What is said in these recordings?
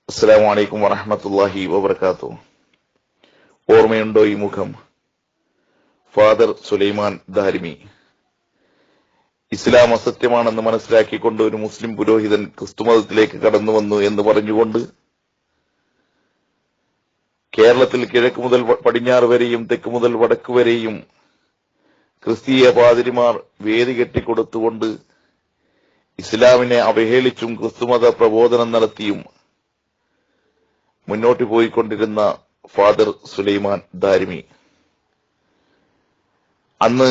അസ്സലാമു അലൈക്കും വറഹ്മത്തുള്ളാഹി വബറകാതുഹു. ഓർമ്മയുണ്ടോ ഈ മുഖം? ഫാദർ സുലൈമാൻ ദാരിമി. ഇസ്ലാം അസത്യമാണെന്ന് മനസ്സിലാക്കിക്കൊണ്ട് ഒരു മുസ്ലിം പുരോഹിതൻ ക്രിസ്തുമതത്തിലേക്ക് കടന്നു വന്നു എന്ന് പറഞ്ഞുകൊണ്ട് കേരളത്തിൽ കിഴക്ക് മുതൽ പടിഞ്ഞാറ് വരെയും തെക്ക് മുതൽ വടക്ക് വരെയും ക്രിസ്തീയ പാതിരിമാർ വേദി കെട്ടിക്കൊടുത്തുകൊണ്ട് ഇസ്ലാമിനെ അവഹേളിച്ചും ക്രിസ്തുമത പ്രബോധനം നടത്തിയും മുന്നോട്ട് പോയിക്കൊണ്ടിരുന്ന ഫാദർ സുലൈമാൻ ദാരിമി. അന്ന്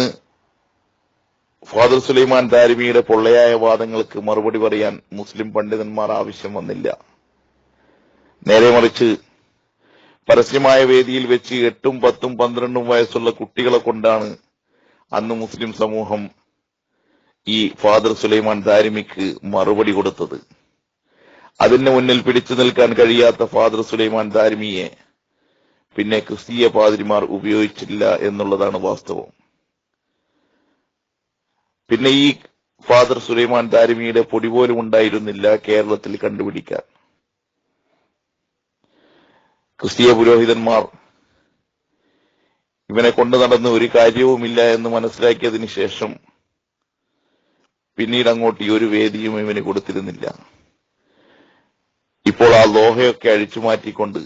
ഫാദർ സുലൈമാൻ ദാരിമിയുടെ പൊള്ളയായ വാദങ്ങൾക്ക് മറുപടി പറയാൻ മുസ്ലിം പണ്ഡിതന്മാർ ആവശ്യം വന്നില്ല. നേരെ മറിച്ച് പരസ്യമായ വേദിയിൽ വെച്ച് 8, 10, 12 വയസ്സുള്ള കുട്ടികളെ കൊണ്ടാണ് അന്ന് മുസ്ലിം സമൂഹം ഈ ഫാദർ സുലൈമാൻ ദാരിമിക്ക് മറുപടി കൊടുത്തത്. അതിന് മുന്നിൽ പിടിച്ചു നിൽക്കാൻ കഴിയാത്ത ഫാദർ സുലൈമാൻ ദാരിമിയെ പിന്നെ ക്രിസ്തീയ പാതിരിമാർ ഉപയോഗിച്ചില്ല എന്നുള്ളതാണ് വാസ്തവം. പിന്നെ ഈ ഫാദർ സുലൈമാൻ ദാരിമിയുടെ പൊടി പോലും ഉണ്ടായിരുന്നില്ല കേരളത്തിൽ കണ്ടുപിടിക്കാൻ. ക്രിസ്തീയ പുരോഹിതന്മാർ ഇവനെ കൊണ്ടു നടന്ന് ഒരു കാര്യവുമില്ല എന്ന് മനസ്സിലാക്കിയതിന് ശേഷം പിന്നീട് അങ്ങോട്ട് ഈ ഒരു വേദിയും ഇവന് കൊടുത്തിരുന്നില്ല. ഇപ്പോൾ ആ ലോഹയൊക്കെ അഴിച്ചു മാറ്റിക്കൊണ്ട്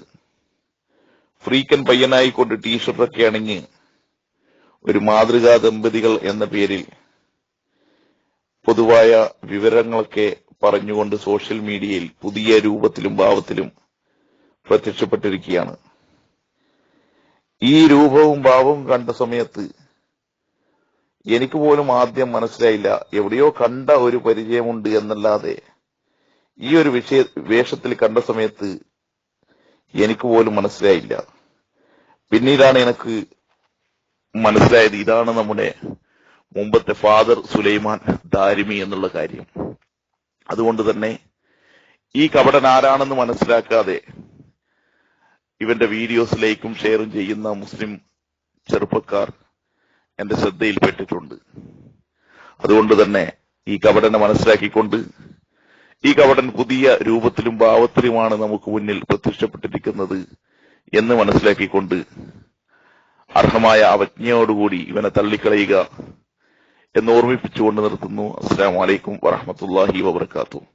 ഫ്രീക്കൻ പയ്യനായിക്കൊണ്ട് ടീഷർട്ടൊക്കെ അണിഞ്ഞ് ഒരു മാതൃകാ ദമ്പതികൾ എന്ന പേരിൽ പൊതുവായ വിവരങ്ങളൊക്കെ പറഞ്ഞുകൊണ്ട് സോഷ്യൽ മീഡിയയിൽ പുതിയ രൂപത്തിലും ഭാവത്തിലും പ്രത്യക്ഷപ്പെട്ടിരിക്കുകയാണ്. ഈ രൂപവും ഭാവവും കണ്ട സമയത്ത് എനിക്ക് പോലും ആദ്യം മനസ്സിലായില്ല, എവിടെയോ കണ്ട ഒരു പരിചയമുണ്ട് എന്നല്ലാതെ ഈ ഒരു വേഷത്തിൽ കണ്ട സമയത്ത് എനിക്ക് പോലും മനസ്സിലായില്ല. പിന്നീടാണ് എനിക്ക് മനസ്സിലായത് ഇതാണ് നമ്മുടെ മുമ്പത്തെ ഫാദർ സുലൈമാൻ ദാരിമി എന്നുള്ള കാര്യം. അതുകൊണ്ട് തന്നെ ഈ കപടൻ ആരാണെന്ന് മനസ്സിലാക്കാതെ ഇവന്റെ വീഡിയോസ് ലൈക്കും ഷെയറും ചെയ്യുന്ന മുസ്ലിം ചെറുപ്പക്കാർ എന്റെ ശ്രദ്ധയിൽപ്പെട്ടിട്ടുണ്ട്. അതുകൊണ്ട് തന്നെ ഈ കപടനെ മനസ്സിലാക്കിക്കൊണ്ട് ഈ കപടൻ പുതിയ രൂപത്തിലും ഭാവത്തിലുമാണ് നമുക്ക് മുന്നിൽ പ്രത്യക്ഷപ്പെട്ടിരിക്കുന്നത് എന്ന് മനസ്സിലാക്കിക്കൊണ്ട് അർഹമായ അവജ്ഞയോടുകൂടി ഇവനെ തള്ളിക്കളയുക എന്ന് ഓർമ്മിപ്പിച്ചുകൊണ്ട് നിർത്തുന്നു. അസ്സലാമു അലൈക്കും വറഹ്മത്തുള്ളാഹി വബറകാതുഹു.